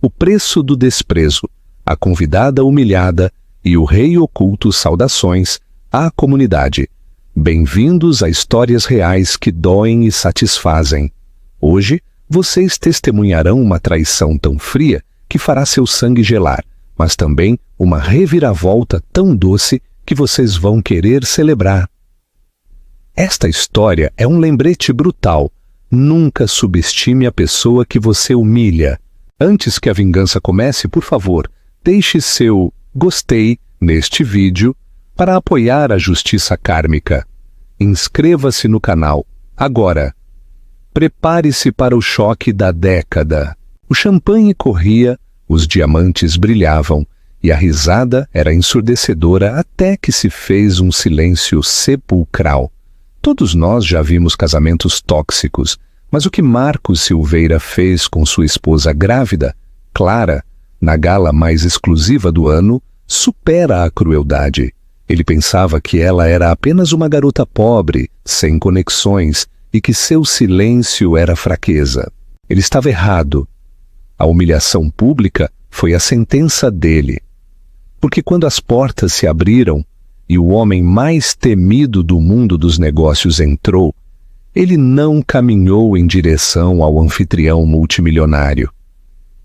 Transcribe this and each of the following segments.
O preço do desprezo, a convidada humilhada e o rei oculto saudações à comunidade. Bem-vindos a histórias reais que doem e satisfazem. Hoje, vocês testemunharão uma traição tão fria que fará seu sangue gelar, mas também uma reviravolta tão doce que vocês vão querer celebrar. Esta história é um lembrete brutal. Nunca subestime a pessoa que você humilha. Antes que a vingança comece, por favor, deixe seu gostei neste vídeo para apoiar a justiça kármica. Inscreva-se no canal agora. Prepare-se para o choque da década. O champanhe corria, os diamantes brilhavam e a risada era ensurdecedora até que se fez um silêncio sepulcral. Todos nós já vimos casamentos tóxicos, mas o que Marcos Silveira fez com sua esposa grávida, Clara, na gala mais exclusiva do ano, supera a crueldade. Ele pensava que ela era apenas uma garota pobre, sem conexões, e que seu silêncio era fraqueza. Ele estava errado. A humilhação pública foi a sentença dele. Porque quando as portas se abriram e o homem mais temido do mundo dos negócios entrou, ele não caminhou em direção ao anfitrião multimilionário.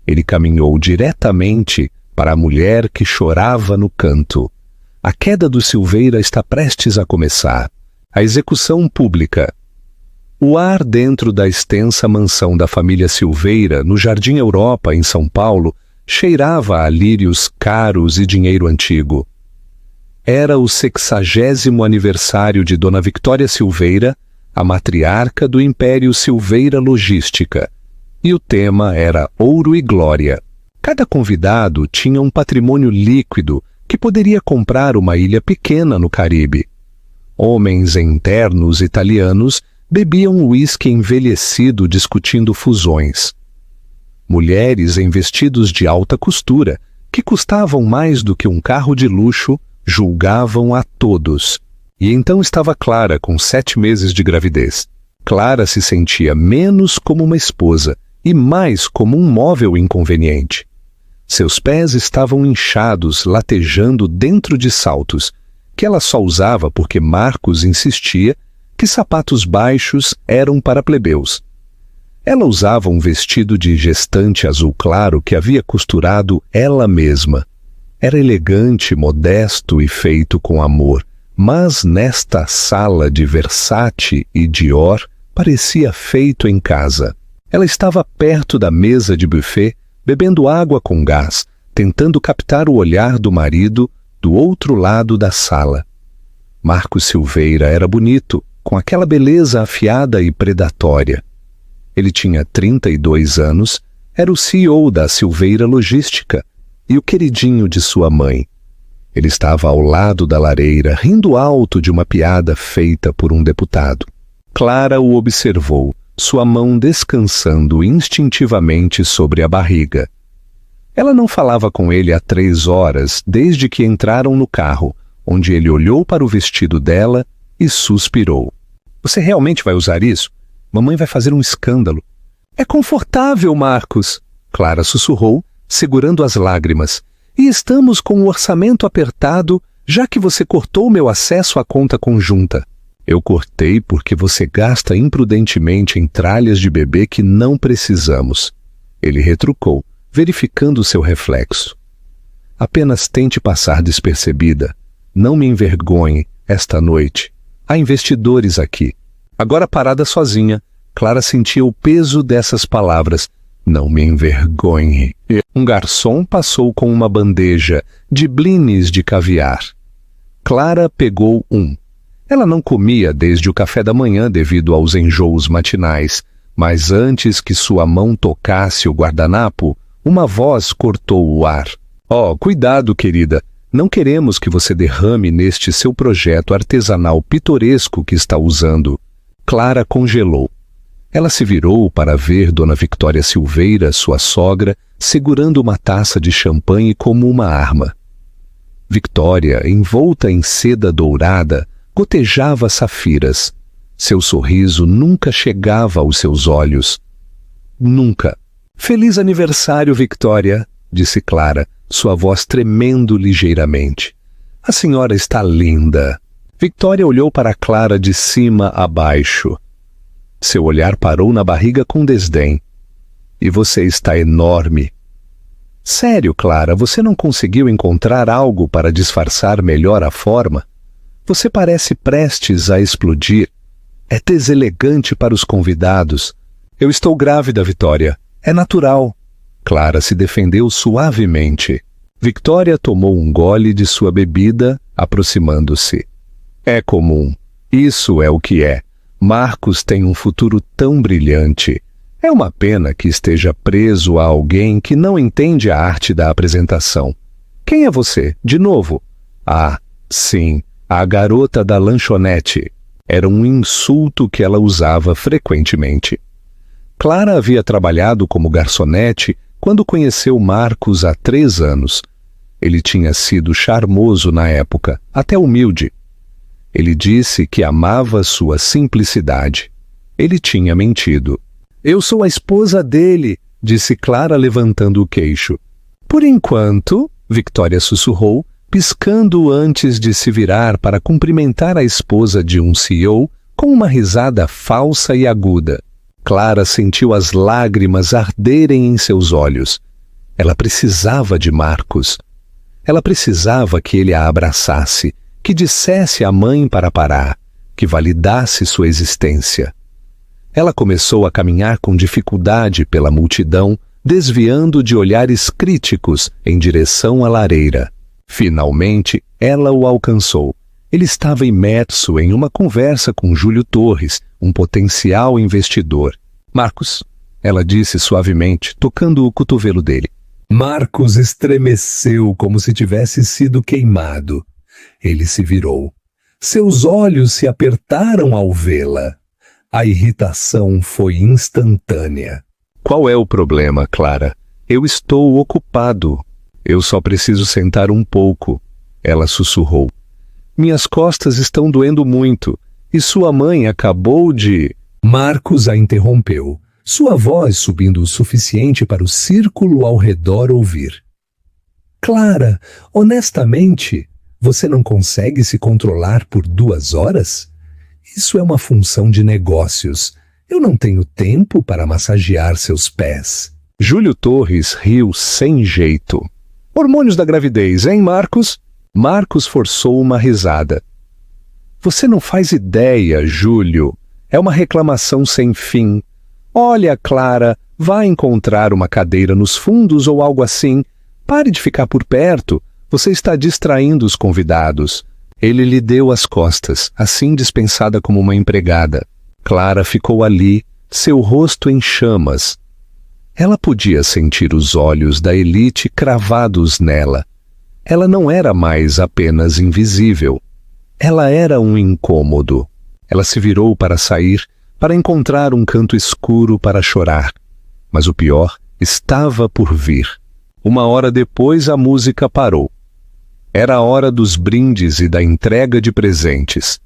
Ele caminhou diretamente para a mulher que chorava no canto. A queda do Silveira está prestes a começar. A execução pública. O ar dentro da extensa mansão da família Silveira, no Jardim Europa, em São Paulo, cheirava a lírios caros e dinheiro antigo. Era o 60º aniversário de Dona Victória Silveira, a matriarca do Império Silveira Logística, e o tema era Ouro e Glória. Cada convidado tinha um patrimônio líquido que poderia comprar uma ilha pequena no Caribe. Homens em ternos italianos bebiam uísque envelhecido discutindo fusões. Mulheres em vestidos de alta costura, que custavam mais do que um carro de luxo, julgavam a todos. E então estava Clara com 7 meses de gravidez. Clara se sentia menos como uma esposa e mais como um móvel inconveniente. Seus pés estavam inchados, latejando dentro de saltos, que ela só usava porque Marcos insistia que sapatos baixos eram para plebeus. Ela usava um vestido de gestante azul claro que havia costurado ela mesma. Era elegante, modesto e feito com amor, mas nesta sala de Versace e Dior parecia feito em casa. Ela estava perto da mesa de buffet, bebendo água com gás, tentando captar o olhar do marido do outro lado da sala. Marcos Silveira era bonito, com aquela beleza afiada e predatória. Ele tinha 32 anos, era o CEO da Silveira Logística e o queridinho de sua mãe. Ele estava ao lado da lareira, rindo alto de uma piada feita por um deputado. Clara o observou, sua mão descansando instintivamente sobre a barriga. Ela não falava com ele há 3 horas, desde que entraram no carro, onde ele olhou para o vestido dela e suspirou. Você realmente vai usar isso? Mamãe vai fazer um escândalo. É confortável, Marcos, Clara sussurrou, segurando as lágrimas. E estamos com o orçamento apertado, já que você cortou meu acesso à conta conjunta. Eu cortei porque você gasta imprudentemente em tralhas de bebê que não precisamos. Ele retrucou, verificando seu reflexo. Apenas tente passar despercebida. Não me envergonhe esta noite. Há investidores aqui. Agora parada sozinha, Clara sentia o peso dessas palavras. Não me envergonhe. Um garçom passou com uma bandeja de blines de caviar. Clara pegou um. Ela não comia desde o café da manhã devido aos enjoos matinais, mas antes que sua mão tocasse o guardanapo, uma voz cortou o ar. Oh, cuidado, querida. Não queremos que você derrame neste seu projeto artesanal pitoresco que está usando. Clara congelou. Ela se virou para ver Dona Victória Silveira, sua sogra, segurando uma taça de champanhe como uma arma. Victória, envolta em seda dourada, gotejava safiras. Seu sorriso nunca chegava aos seus olhos. Nunca. Feliz aniversário, Victoria, disse Clara, sua voz tremendo ligeiramente. A senhora está linda. Victoria olhou para Clara de cima a baixo. Seu olhar parou na barriga com desdém. E você está enorme. Sério, Clara, você não conseguiu encontrar algo para disfarçar melhor a forma? Você parece prestes a explodir. É deselegante para os convidados. Eu estou grávida, Victoria. É natural. Clara se defendeu suavemente. Victoria tomou um gole de sua bebida, aproximando-se. É comum. Isso é o que é. Marcos tem um futuro tão brilhante. É uma pena que esteja preso a alguém que não entende a arte da apresentação. Quem é você, de novo? Ah, sim, a garota da lanchonete. Era um insulto que ela usava frequentemente. Clara havia trabalhado como garçonete quando conheceu Marcos há 3 anos. Ele tinha sido charmoso na época, até humilde. Ele disse que amava sua simplicidade. Ele tinha mentido. Eu sou a esposa dele, disse Clara levantando o queixo. Por enquanto, Victoria sussurrou, piscando antes de se virar para cumprimentar a esposa de um CEO com uma risada falsa e aguda. Clara sentiu as lágrimas arderem em seus olhos. Ela precisava de Marcos. Ela precisava que ele a abraçasse, que dissesse à mãe para parar, que validasse sua existência. Ela começou a caminhar com dificuldade pela multidão, desviando de olhares críticos em direção à lareira. Finalmente, ela o alcançou. Ele estava imerso em uma conversa com Júlio Torres, um potencial investidor. Marcos, ela disse suavemente, tocando o cotovelo dele. Marcos estremeceu como se tivesse sido queimado. Ele se virou. Seus olhos se apertaram ao vê-la. A irritação foi instantânea. Qual é o problema, Clara? Eu estou ocupado. Eu só preciso sentar um pouco. Ela sussurrou. Minhas costas estão doendo muito. E sua mãe acabou de... Marcos a interrompeu, sua voz subindo o suficiente para o círculo ao redor ouvir. Clara, honestamente, você não consegue se controlar por 2 horas? Isso é uma função de negócios. Eu não tenho tempo para massagear seus pés. Júlio Torres riu sem jeito. Hormônios da gravidez, hein, Marcos? Marcos forçou uma risada. Você não faz ideia, Júlio. É uma reclamação sem fim. Olha, Clara, vá encontrar uma cadeira nos fundos ou algo assim. Pare de ficar por perto. Você está distraindo os convidados. Ele lhe deu as costas, assim dispensada como uma empregada. Clara ficou ali, seu rosto em chamas. Ela podia sentir os olhos da elite cravados nela. Ela não era mais apenas invisível. Ela era um incômodo. Ela se virou para sair, para encontrar um canto escuro para chorar. Mas o pior estava por vir. 1 hora depois a música parou. Era a hora dos brindes e da entrega de presentes.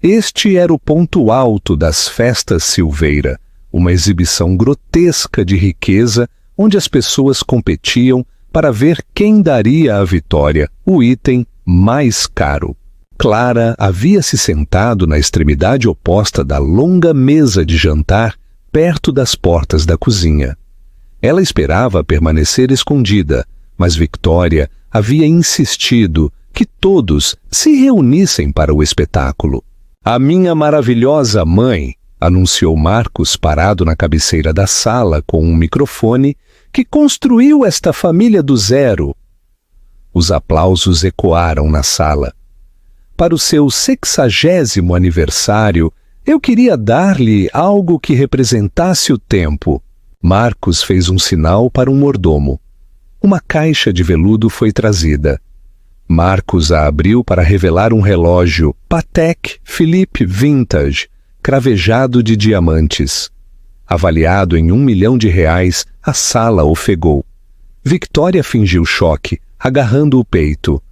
Este era o ponto alto das festas Silveira, uma exibição grotesca de riqueza onde as pessoas competiam para ver quem daria à vitória o item mais caro. Clara havia se sentado na extremidade oposta da longa mesa de jantar, perto das portas da cozinha. Ela esperava permanecer escondida, mas Victoria havia insistido que todos se reunissem para o espetáculo. A minha maravilhosa mãe, anunciou Marcos parado na cabeceira da sala com um microfone, que construiu esta família do zero. Os aplausos ecoaram na sala. Para o seu 60º aniversário, eu queria dar-lhe algo que representasse o tempo. Marcos fez um sinal para um mordomo. Uma caixa de veludo foi trazida. Marcos a abriu para revelar um relógio Patek Philippe Vintage, cravejado de diamantes. Avaliado em R$1 milhão, a sala ofegou. Victoria fingiu choque, agarrando o peito.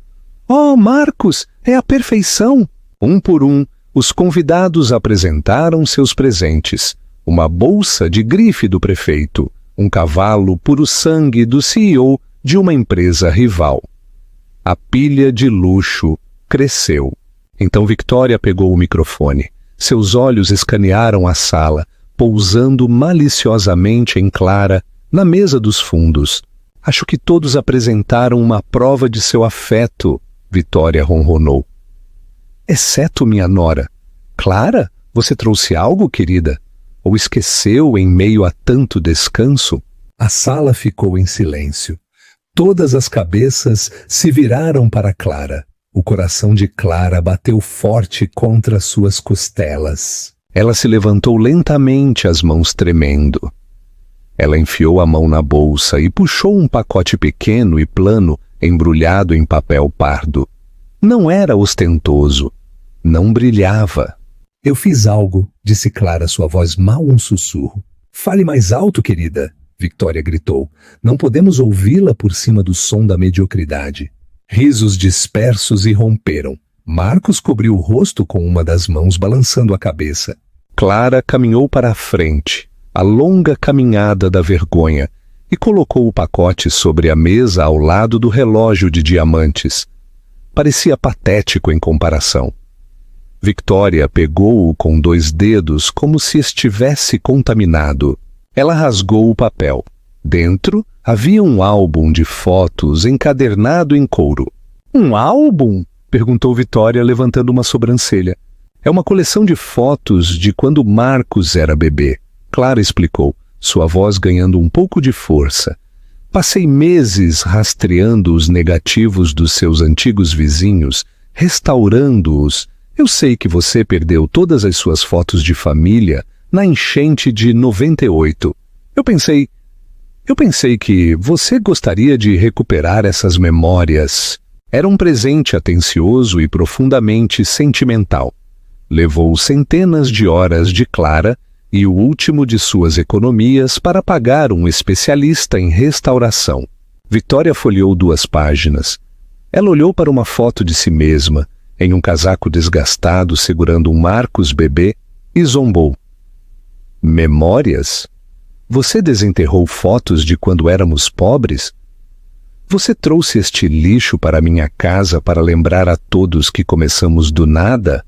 Oh, Marcos, é a perfeição! Um por um, os convidados apresentaram seus presentes. Uma bolsa de grife do prefeito, um cavalo puro sangue do CEO de uma empresa rival. A pilha de luxo cresceu. Então Victoria pegou o microfone. Seus olhos escanearam a sala, pousando maliciosamente em Clara, na mesa dos fundos. Acho que todos apresentaram uma prova de seu afeto, Victoria ronronou. Exceto minha nora. Clara, você trouxe algo, querida? Ou esqueceu em meio a tanto descanso? A sala ficou em silêncio. Todas as cabeças se viraram para Clara. O coração de Clara bateu forte contra suas costelas. Ela se levantou lentamente, as mãos tremendo. Ela enfiou a mão na bolsa e puxou um pacote pequeno e plano, embrulhado em papel pardo. Não era ostentoso. Não brilhava. Eu fiz algo, disse Clara, sua voz mal um sussurro. Fale mais alto, querida, Victoria gritou. Não podemos ouvi-la por cima do som da mediocridade. Risos dispersos irromperam. Marcos cobriu o rosto com uma das mãos, balançando a cabeça. Clara caminhou para a frente, a longa caminhada da vergonha, e colocou o pacote sobre a mesa ao lado do relógio de diamantes. Parecia patético em comparação. Victoria pegou-o com 2 dedos como se estivesse contaminado. Ela rasgou o papel. Dentro havia um álbum de fotos encadernado em couro. Um álbum? Perguntou Victoria, levantando uma sobrancelha. É uma coleção de fotos de quando Marcos era bebê. Clara explicou, sua voz ganhando um pouco de força. Passei meses rastreando os negativos dos seus antigos vizinhos, restaurando-os. Eu sei que você perdeu todas as suas fotos de família na enchente de 98. Eu pensei que você gostaria de recuperar essas memórias. Era um presente atencioso e profundamente sentimental. Levou centenas de horas de Clara e o último de suas economias para pagar um especialista em restauração. Victoria folheou 2 páginas. Ela olhou para uma foto de si mesma, em um casaco desgastado segurando um Marcos bebê, e zombou. Memórias? Você desenterrou fotos de quando éramos pobres? Você trouxe este lixo para minha casa para lembrar a todos que começamos do nada?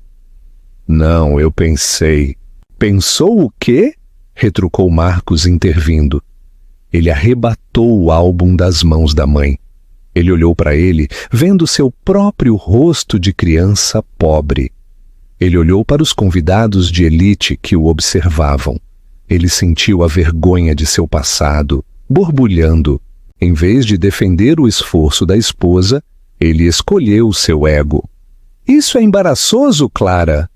Não, eu pensei. Pensou o quê? Retrucou Marcos, intervindo. Ele arrebatou o álbum das mãos da mãe. Ele olhou para ele, vendo seu próprio rosto de criança pobre. Ele olhou para os convidados de elite que o observavam. Ele sentiu a vergonha de seu passado, borbulhando. Em vez de defender o esforço da esposa, ele escolheu seu ego. Isso é embaraçoso, Clara.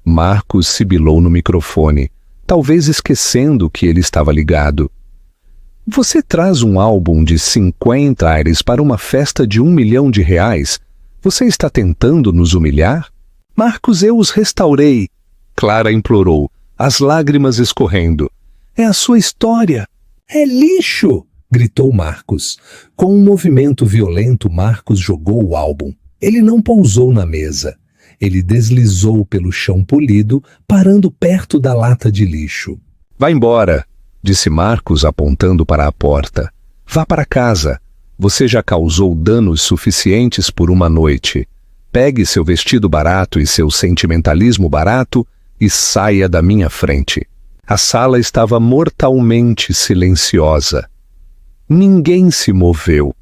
Marcos sibilou no microfone, talvez esquecendo que ele estava ligado. Você traz um álbum de 50 aires para uma festa de R$1 milhão? Você está tentando nos humilhar? Marcos, eu os restaurei. Clara implorou, as lágrimas escorrendo. É a sua história. É lixo! Gritou Marcos. Com um movimento violento, Marcos jogou o álbum. Ele não pousou na mesa. Ele deslizou pelo chão polido, parando perto da lata de lixo. Vá embora, disse Marcos apontando para a porta. Vá para casa. Você já causou danos suficientes por uma noite. Pegue seu vestido barato e seu sentimentalismo barato e saia da minha frente. A sala estava mortalmente silenciosa. Ninguém se moveu.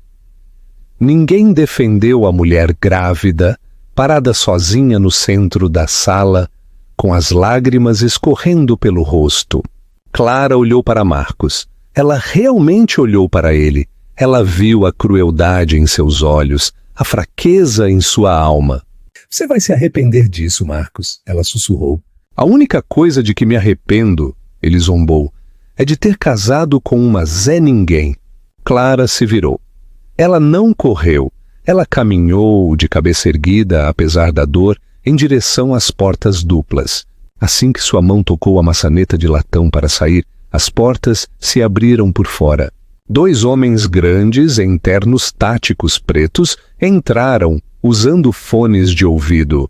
Ninguém defendeu a mulher grávida, parada sozinha no centro da sala, com as lágrimas escorrendo pelo rosto. Clara olhou para Marcos. Ela realmente olhou para ele. Ela viu a crueldade em seus olhos, a fraqueza em sua alma. Você vai se arrepender disso, Marcos, ela sussurrou. A única coisa de que me arrependo, ele zombou, é de ter casado com uma Zé Ninguém. Clara se virou. Ela não correu. Ela caminhou, de cabeça erguida, apesar da dor, em direção às portas duplas. Assim que sua mão tocou a maçaneta de latão para sair, as portas se abriram por fora. 2 homens grandes, em ternos táticos pretos, entraram, usando fones de ouvido.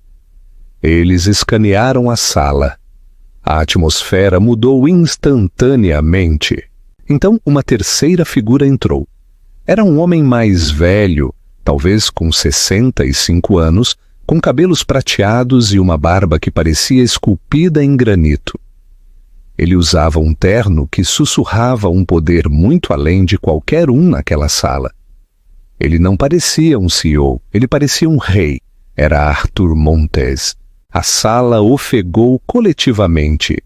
Eles escanearam a sala. A atmosfera mudou instantaneamente. Então, uma terceira figura entrou. Era um homem mais velho, talvez com 65 anos, com cabelos prateados e uma barba que parecia esculpida em granito. Ele usava um terno que sussurrava um poder muito além de qualquer um naquela sala. Ele não parecia um CEO, ele parecia um rei. Era Arthur Montes. A sala ofegou coletivamente.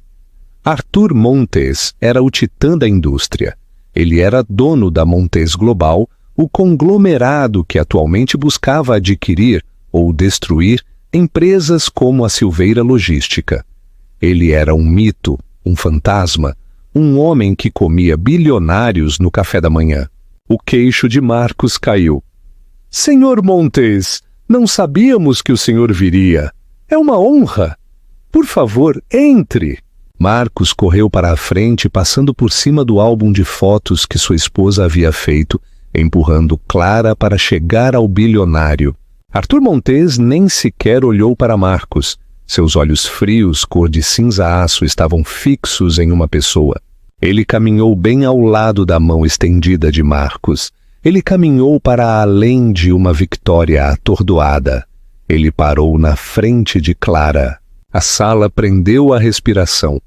Arthur Montes era o titã da indústria. Ele era dono da Montes Global, o conglomerado que atualmente buscava adquirir ou destruir empresas como a Silveira Logística. Ele era um mito, um fantasma, um homem que comia bilionários no café da manhã. O queixo de Marcos caiu. Senhor Montes, não sabíamos que o senhor viria. É uma honra. Por favor, entre. Marcos correu para a frente, passando por cima do álbum de fotos que sua esposa havia feito, empurrando Clara para chegar ao bilionário. Arthur Montes nem sequer olhou para Marcos. Seus olhos frios, cor de cinza-aço, estavam fixos em uma pessoa. Ele caminhou bem ao lado da mão estendida de Marcos. Ele caminhou para além de uma Victoria atordoada. Ele parou na frente de Clara. A sala prendeu a respiração.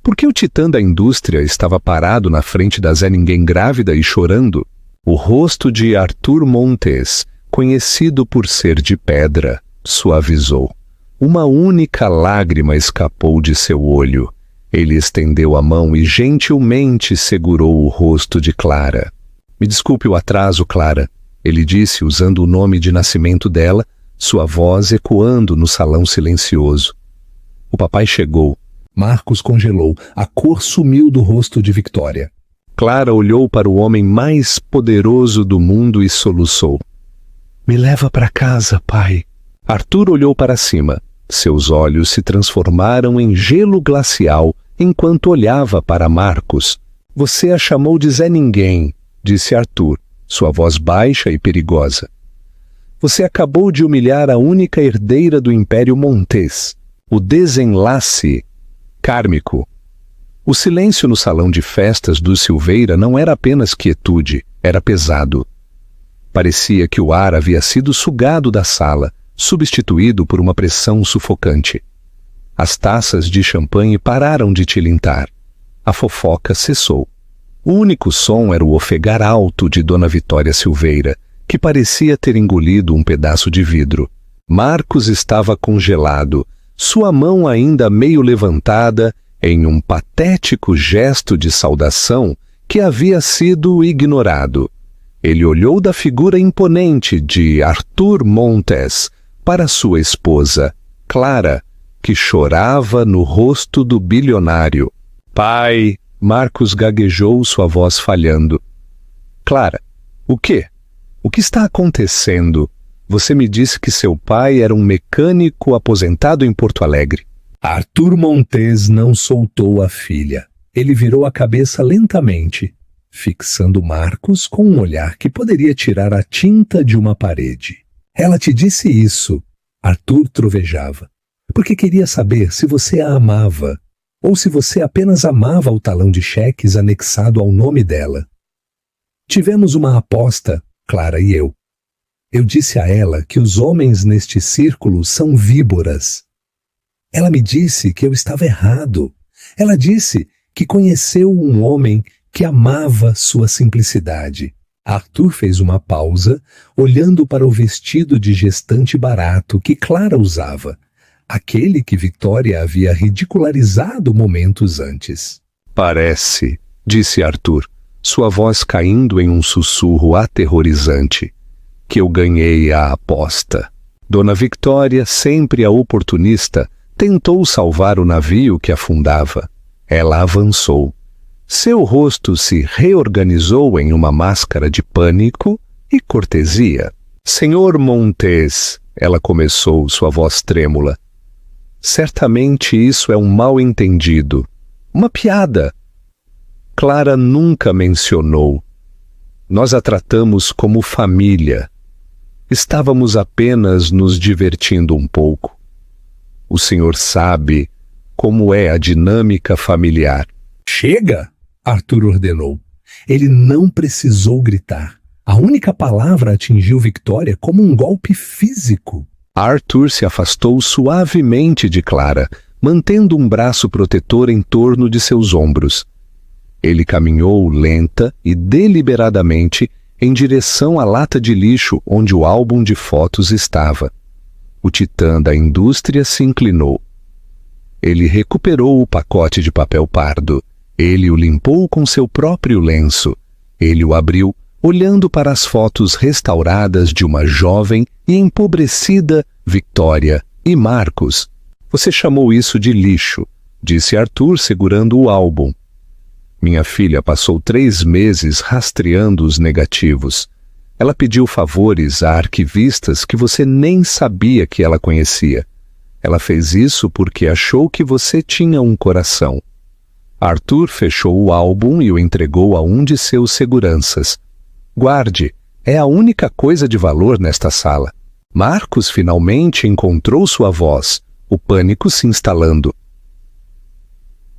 Por que o titã da indústria estava parado na frente da Zé Ninguém grávida e chorando? O rosto de Arthur Montes, conhecido por ser de pedra, suavizou. Uma única lágrima escapou de seu olho. Ele estendeu a mão e gentilmente segurou o rosto de Clara. Me desculpe o atraso, Clara, ele disse usando o nome de nascimento dela, sua voz ecoando no salão silencioso. O papai chegou. Marcos congelou. A cor sumiu do rosto de Victoria. Clara olhou para o homem mais poderoso do mundo e soluçou. Me leva para casa, pai. Arthur olhou para cima. Seus olhos se transformaram em gelo glacial enquanto olhava para Marcos. Você a chamou de Zé Ninguém, disse Arthur, sua voz baixa e perigosa. Você acabou de humilhar a única herdeira do Império Montes. O desenlace kármico. O silêncio no salão de festas do Silveira não era apenas quietude, era pesado. Parecia que o ar havia sido sugado da sala, substituído por uma pressão sufocante. As taças de champanhe pararam de tilintar. A fofoca cessou. O único som era o ofegar alto de Dona Vitória Silveira, que parecia ter engolido um pedaço de vidro. Marcos estava congelado, sua mão ainda meio levantada em um patético gesto de saudação que havia sido ignorado. Ele olhou da figura imponente de Arthur Montes para sua esposa, Clara, que chorava no rosto do bilionário. Pai, Marcos gaguejou, sua voz falhando. Clara, o quê? O que está acontecendo? Você me disse que seu pai era um mecânico aposentado em Porto Alegre. Arthur Montes não soltou a filha. Ele virou a cabeça lentamente, fixando Marcos com um olhar que poderia tirar a tinta de uma parede. Ela te disse isso, Arthur trovejava, porque queria saber se você a amava, ou se você apenas amava o talão de cheques anexado ao nome dela. Tivemos uma aposta, Clara e eu. Eu disse a ela que os homens neste círculo são víboras. Ela me disse que eu estava errado. Ela disse que conheceu um homem que amava sua simplicidade. Arthur fez uma pausa, olhando para o vestido de gestante barato que Clara usava, aquele que Victoria havia ridicularizado momentos antes. Parece, disse Arthur, sua voz caindo em um sussurro aterrorizante, que eu ganhei a aposta. Dona Victoria, sempre a oportunista, tentou salvar o navio que afundava. Ela avançou. Seu rosto se reorganizou em uma máscara de pânico e cortesia. Senhor Montes, ela começou, sua voz trêmula. Certamente isso é um mal-entendido. Uma piada. Clara nunca mencionou. Nós a tratamos como família. Estávamos apenas nos divertindo um pouco. O senhor sabe como é a dinâmica familiar. Chega! Arthur ordenou. Ele não precisou gritar. A única palavra atingiu Victoria como um golpe físico. Arthur se afastou suavemente de Clara, mantendo um braço protetor em torno de seus ombros. Ele caminhou lenta e deliberadamente em direção à lata de lixo onde o álbum de fotos estava. O titã da indústria se inclinou. Ele recuperou o pacote de papel pardo. Ele o limpou com seu próprio lenço. Ele o abriu, olhando para as fotos restauradas de uma jovem e empobrecida Victoria e Marcos. Você chamou isso de lixo, disse Arthur segurando o álbum. Minha filha passou 3 meses rastreando os negativos. Ela pediu favores a arquivistas que você nem sabia que ela conhecia. Ela fez isso porque achou que você tinha um coração. Arthur fechou o álbum e o entregou a um de seus seguranças. Guarde, é a única coisa de valor nesta sala. Marcos finalmente encontrou sua voz, o pânico se instalando.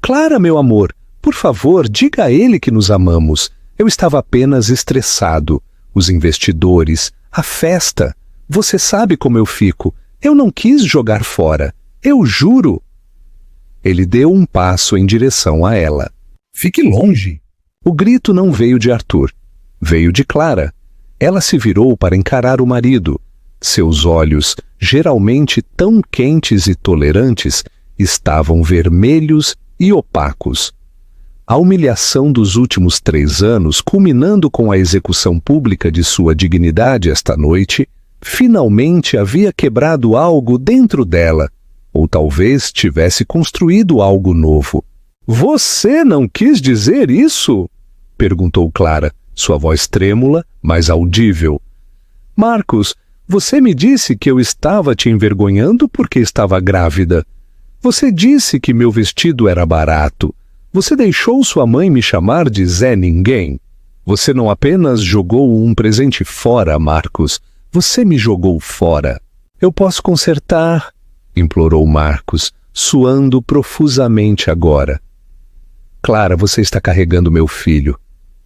Clara, meu amor, por favor, diga a ele que nos amamos. Eu estava apenas estressado. Os investidores, a festa. Você sabe como eu fico. Eu não quis jogar fora. Eu juro. Ele deu um passo em direção a ela. Fique longe. O grito não veio de Arthur. Veio de Clara. Ela se virou para encarar o marido. Seus olhos, geralmente tão quentes e tolerantes, estavam vermelhos e opacos. A humilhação dos últimos 3 anos, culminando com a execução pública de sua dignidade esta noite, finalmente havia quebrado algo dentro dela, ou talvez tivesse construído algo novo. Você não quis dizer isso? Perguntou Clara, sua voz trêmula, mas audível. Marcos, você me disse que eu estava te envergonhando porque estava grávida. Você disse que meu vestido era barato. Você deixou sua mãe me chamar de Zé Ninguém. Você não apenas jogou um presente fora, Marcos. Você me jogou fora. Eu posso consertar, implorou Marcos, suando profusamente agora. Clara, você está carregando meu filho.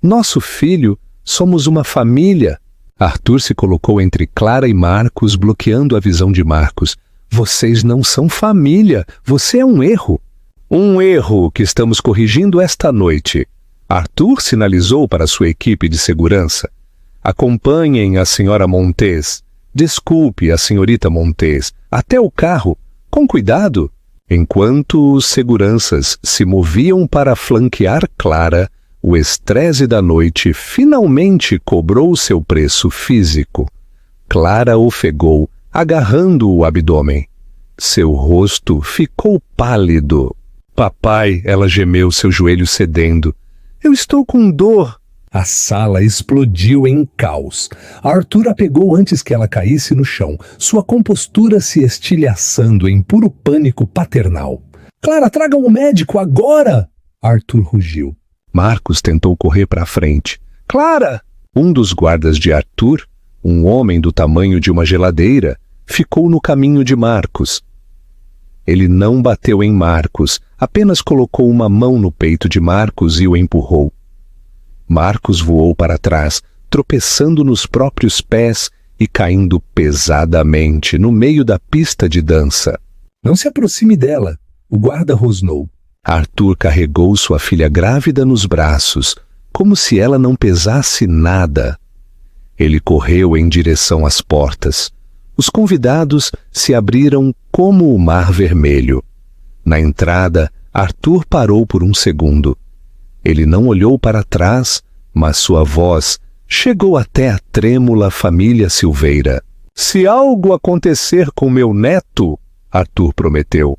Nosso filho, somos uma família. Arthur se colocou entre Clara e Marcos, bloqueando a visão de Marcos. Vocês não são família. Você é um erro. Um erro que estamos corrigindo esta noite. Arthur sinalizou para sua equipe de segurança. Acompanhem a senhora Montes. Desculpe a senhorita Montes. Até o carro. Com cuidado. Enquanto os seguranças se moviam para flanquear Clara, o estresse da noite finalmente cobrou seu preço físico. Clara ofegou, agarrando o abdômen. Seu rosto ficou pálido. Papai, ela gemeu, seu joelho cedendo. Eu estou com dor. A sala explodiu em caos. Arthur a pegou antes que ela caísse no chão, sua compostura se estilhaçando em puro pânico paternal. Clara, traga um médico agora! Arthur rugiu. Marcos tentou correr para a frente. Clara! Um dos guardas de Arthur, um homem do tamanho de uma geladeira, ficou no caminho de Marcos. Ele não bateu em Marcos, apenas colocou uma mão no peito de Marcos e o empurrou. Marcos voou para trás, tropeçando nos próprios pés e caindo pesadamente no meio da pista de dança. Não se aproxime dela, o guarda rosnou. Arthur carregou sua filha grávida nos braços, como se ela não pesasse nada. Ele correu em direção às portas. Os convidados se abriram como o mar vermelho. Na entrada, Arthur parou por um segundo. Ele não olhou para trás, mas sua voz chegou até a trêmula família Silveira. Se algo acontecer com meu neto, Arthur prometeu,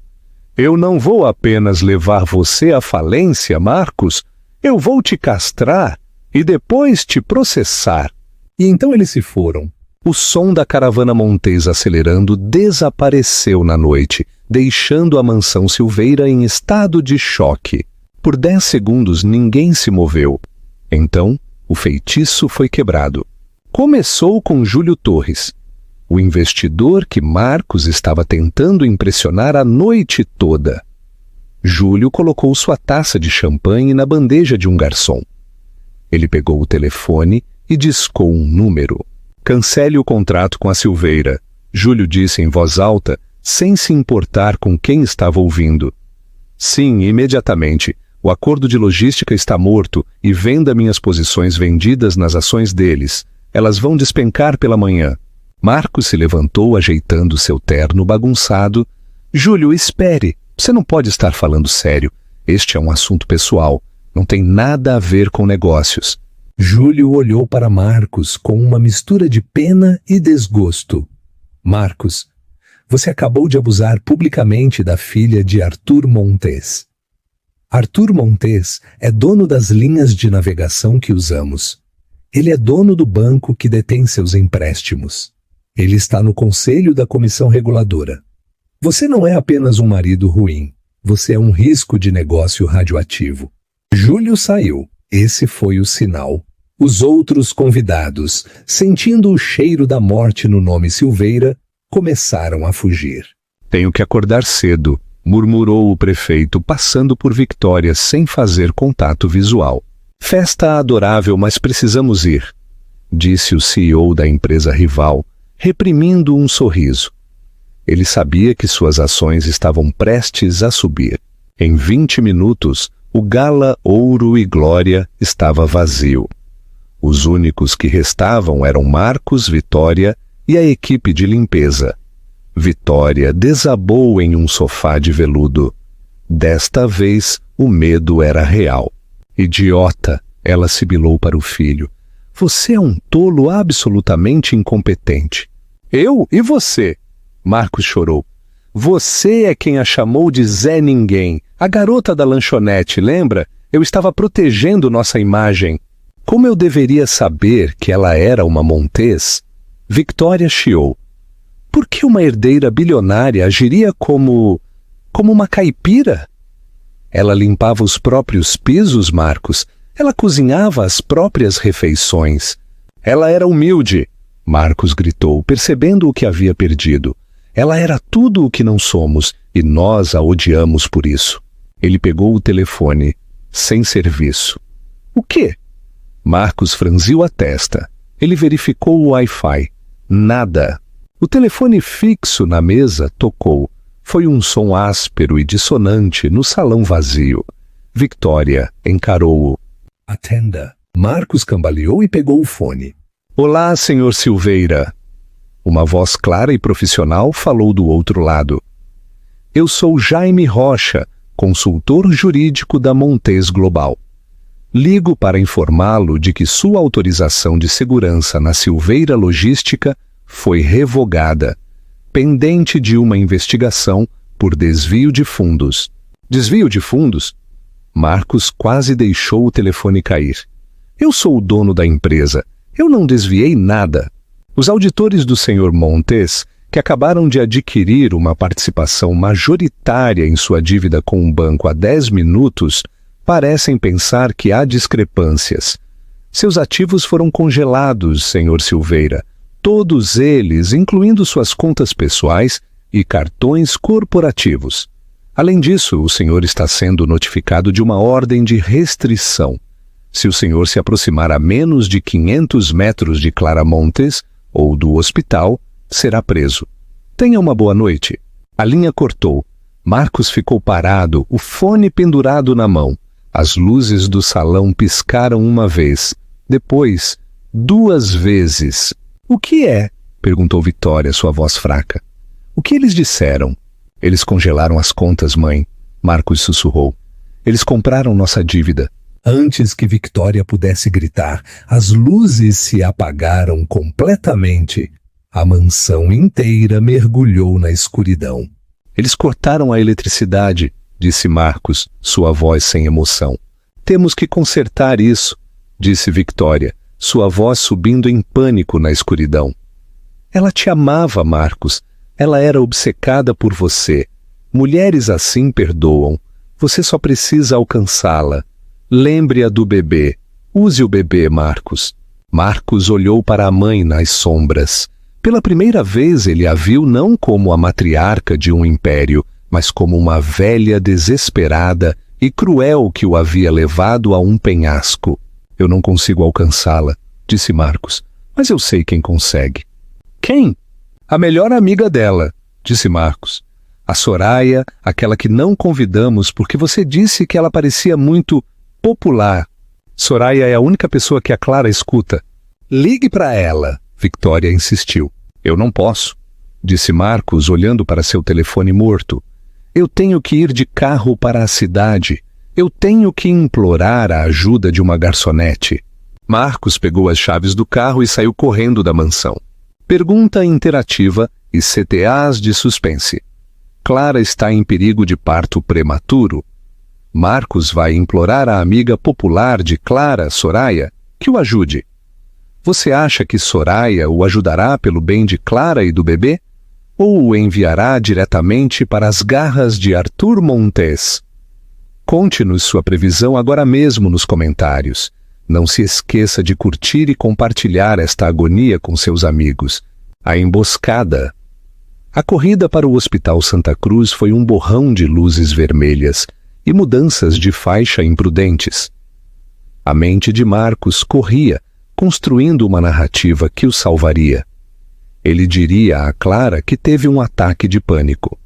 eu não vou apenas levar você à falência, Marcos, eu vou te castrar e depois te processar. E então eles se foram. O som da caravana Montes acelerando desapareceu na noite, deixando a mansão Silveira em estado de choque. Por 10 segundos ninguém se moveu. Então, o feitiço foi quebrado. Começou com Júlio Torres, o investidor que Marcos estava tentando impressionar a noite toda. Júlio colocou sua taça de champanhe na bandeja de um garçom. Ele pegou o telefone e discou um número. Cancele o contrato com a Silveira, Júlio disse em voz alta, sem se importar com quem estava ouvindo. Sim, imediatamente. O acordo de logística está morto e venda minhas posições vendidas nas ações deles. Elas vão despencar pela manhã. Marcos se levantou ajeitando seu terno bagunçado. Júlio, espere. Você não pode estar falando sério. Este é um assunto pessoal. Não tem nada a ver com negócios. Júlio olhou para Marcos com uma mistura de pena e desgosto. Marcos, você acabou de abusar publicamente da filha de Arthur Montes. Arthur Montes é dono das linhas de navegação que usamos. Ele é dono do banco que detém seus empréstimos. Ele está no conselho da comissão reguladora. Você não é apenas um marido ruim. Você é um risco de negócio radioativo. Júlio saiu. Esse foi o sinal. Os outros convidados, sentindo o cheiro da morte no nome Silveira, começaram a fugir. Tenho que acordar cedo, murmurou o prefeito, passando por Victória sem fazer contato visual. Festa adorável, mas precisamos ir, disse o CEO da empresa rival, reprimindo um sorriso. Ele sabia que suas ações estavam prestes a subir. Em 20 minutos, o Gala Ouro e Glória estava vazio. Os únicos que restavam eram Marcos, Vitória e a equipe de limpeza. Vitória desabou em um sofá de veludo. Desta vez, o medo era real. Idiota, ela sibilou para o filho. Você é um tolo absolutamente incompetente. Eu e você? Marcos chorou. Você é quem a chamou de Zé Ninguém, a garota da lanchonete, lembra? Eu estava protegendo nossa imagem. Como eu deveria saber que ela era uma Montes? Victória chiou. Por que uma herdeira bilionária agiria como uma caipira? Ela limpava os próprios pisos, Marcos. Ela cozinhava as próprias refeições. Ela era humilde, Marcos gritou, percebendo o que havia perdido. Ela era tudo o que não somos, e nós a odiamos por isso. Ele pegou o telefone, sem serviço. O quê? Marcos franziu a testa. Ele verificou o Wi-Fi. Nada. O telefone fixo na mesa tocou. Foi um som áspero e dissonante no salão vazio. Victória encarou-o. Atenda. Marcos cambaleou e pegou o fone. Olá, senhor Silveira. Uma voz clara e profissional falou do outro lado. Eu sou Jaime Rocha, consultor jurídico da Montes Global. Ligo para informá-lo de que sua autorização de segurança na Silveira Logística foi revogada, pendente de uma investigação por desvio de fundos. Desvio de fundos? Marcos quase deixou o telefone cair. Eu sou o dono da empresa. Eu não desviei nada. Os auditores do Sr. Montes, que acabaram de adquirir uma participação majoritária em sua dívida com um banco há 10 minutos, parecem pensar que há discrepâncias. Seus ativos foram congelados, Sr. Silveira. Todos eles, incluindo suas contas pessoais e cartões corporativos. Além disso, o senhor está sendo notificado de uma ordem de restrição. Se o senhor se aproximar a menos de 500 metros de Claramontes ou do hospital, será preso. Tenha uma boa noite. A linha cortou. Marcos ficou parado, o fone pendurado na mão. As luzes do salão piscaram uma vez. Depois, 2 vezes. O que é? Perguntou Vitória, sua voz fraca. O que eles disseram? Eles congelaram as contas, mãe. Marcos sussurrou. Eles compraram nossa dívida. Antes que Victória pudesse gritar, as luzes se apagaram completamente. A mansão inteira mergulhou na escuridão. Eles cortaram a eletricidade, disse Marcos, sua voz sem emoção. Temos que consertar isso, disse Victória, sua voz subindo em pânico na escuridão. Ela te amava, Marcos. Ela era obcecada por você. Mulheres assim perdoam. Você só precisa alcançá-la. Lembre-a do bebê. Use o bebê, Marcos. Marcos olhou para a mãe nas sombras. Pela primeira vez ele a viu não como a matriarca de um império, mas como uma velha desesperada e cruel que o havia levado a um penhasco. Eu não consigo alcançá-la, disse Marcos, mas eu sei quem consegue. Quem? A melhor amiga dela, disse Marcos. A Soraya, aquela que não convidamos porque você disse que ela parecia muito popular. Soraya é a única pessoa que a Clara escuta. Ligue para ela, Victoria insistiu. Eu não posso, disse Marcos olhando para seu telefone morto. Eu tenho que ir de carro para a cidade. Eu tenho que implorar a ajuda de uma garçonete. Marcos pegou as chaves do carro e saiu correndo da mansão. Pergunta interativa e CTAs de suspense. Clara está em perigo de parto prematuro. Marcos vai implorar à amiga popular de Clara, Soraya, que o ajude. Você acha que Soraya o ajudará pelo bem de Clara e do bebê? Ou o enviará diretamente para as garras de Arthur Montes? Conte-nos sua previsão agora mesmo nos comentários. Não se esqueça de curtir e compartilhar esta agonia com seus amigos. A emboscada. A corrida para o Hospital Santa Cruz foi um borrão de luzes vermelhas e mudanças de faixa imprudentes. A mente de Marcos corria, construindo uma narrativa que o salvaria. Ele diria a Clara que teve um ataque de pânico.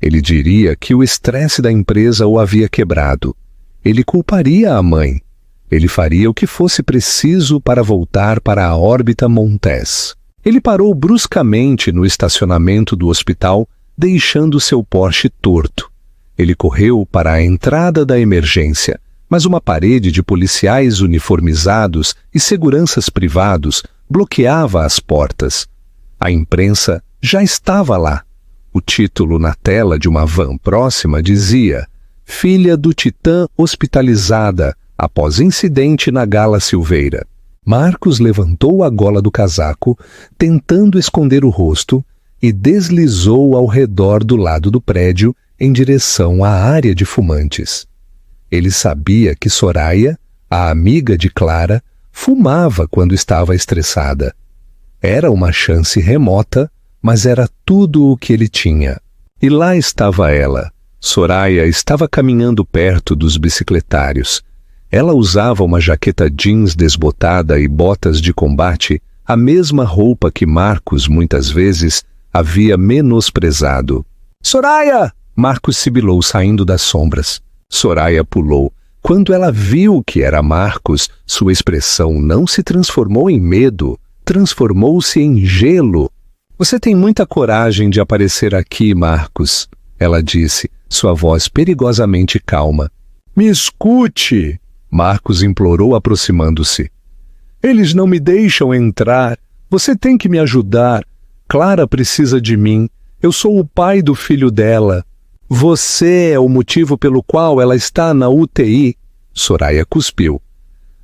Ele diria que o estresse da empresa o havia quebrado. Ele culparia a mãe. Ele faria o que fosse preciso para voltar para a órbita Montes. Ele parou bruscamente no estacionamento do hospital, deixando seu Porsche torto. Ele correu para a entrada da emergência, mas uma parede de policiais uniformizados e seguranças privados bloqueava as portas. A imprensa já estava lá. O título na tela de uma van próxima dizia: Filha do Titã hospitalizada após incidente na Gala Silveira. Marcos levantou a gola do casaco, tentando esconder o rosto, e deslizou ao redor do lado do prédio em direção à área de fumantes. Ele sabia que Soraya, a amiga de Clara, fumava quando estava estressada. Era uma chance remota, mas era tudo o que ele tinha. E lá estava ela. Soraya estava caminhando perto dos bicicletários. Ela usava uma jaqueta jeans desbotada e botas de combate, a mesma roupa que Marcos muitas vezes havia menosprezado. Soraya! Marcos sibilou saindo das sombras. Soraya pulou. Quando ela viu que era Marcos, sua expressão não se transformou em medo, transformou-se em gelo. Você tem muita coragem de aparecer aqui, Marcos, ela disse, sua voz perigosamente calma. Me escute, Marcos implorou aproximando-se. Eles não me deixam entrar. Você tem que me ajudar. Clara precisa de mim. Eu sou o pai do filho dela. Você é o motivo pelo qual ela está na UTI. Soraya cuspiu.